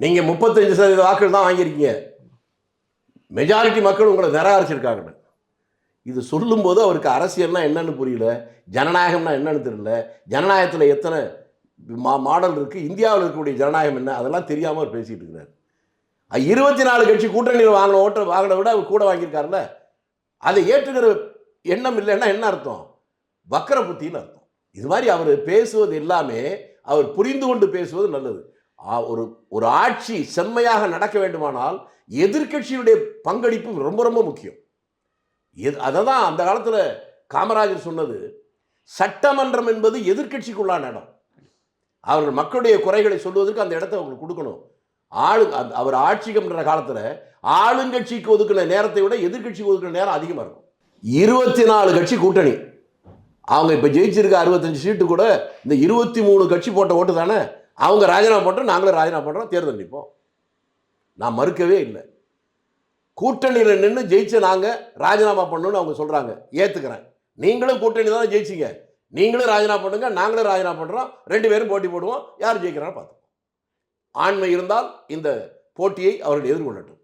நீங்கள் 35% வாக்குகள் தான் வாங்கியிருக்கீங்க, மெஜாரிட்டி மக்கள் உங்களை நிராகரிச்சிருக்காங்க. இது சொல்லும்போது அவருக்கு அரசியல்னா என்னன்னு புரியல, ஜனநாயகம்னா என்னன்னு தெரியல, ஜனநாயகத்தில் எத்தனை மாடல் இருக்குது, இந்தியாவில் இருக்கக்கூடிய ஜனநாயகம் என்ன, அதெல்லாம் தெரியாமல் அவர் பேசிகிட்டு இருக்கிறார். 24 கட்சி கூட்டணியில் வாங்கின ஓட்டை வாங்கின விட அவர் கூட வாங்கியிருக்காருல்ல, அதை ஏற்றுக்கிற எண்ணம் இல்லைன்னா என்ன அர்த்தம்? வக்கர புத்தின்னு அர்த்தம். இது மாதிரி அவர் பேசுவது எல்லாமே அவர் புரிந்து கொண்டு பேசுவது நல்லது. ஒரு ஒரு ஆட்சி செம்மையாக நடக்க வேண்டுமானால் எதிர்க்கட்சியுடைய பங்களிப்பு ரொம்ப ரொம்ப முக்கியம். அதை தான் அந்த காலத்தில் காமராஜர் சொன்னது, சட்டமன்றம் என்பது எதிர்க்கட்சிக்குள்ளான இடம். அவர்கள் மக்களுடைய குறைகளை சொல்வதற்கு அந்த இடத்தை அவங்களுக்கு கொடுக்கணும். அவர் ஆட்சிக்கு பண்ற காலத்தில் ஆளுங்கட்சிக்கு ஒதுக்கின நேரத்தை விட எதிர்கட்சிக்கு ஒதுக்கின நேரம் அதிகமாக இருக்கும். 24 கட்சி கூட்டணி, அவங்க இப்போ ஜெயிச்சிருக்க 65 சீட்டு கூட இந்த 23 கட்சி போட்ட ஓட்டு தானே. அவங்க ராஜினாமா பண்ணுறோம், நாங்களும் ராஜினாமா பண்ணுறோம், தேர்தல் நிற்போம். நான் மறுக்கவே இல்லை. கூட்டணியில் நின்று ஜெயிச்ச நாங்கள் ராஜினாமா பண்ணணும்னு அவங்க சொல்கிறாங்க, ஏற்றுக்கிறேன். நீங்களும் கூட்டணி தானே ஜெயிச்சிங்க, நீங்களும் ராஜினாமா பண்ணுங்க, நாங்களும் ராஜினாமா பண்ணுறோம், 2 பேரும் போட்டி போடுவோம், யார் ஜெயிக்கிறான்னு பார்த்தோம். ஆண்மை இருந்தால் இந்த போட்டியை அவர்கள் எதிர்கொள்ளட்டும்.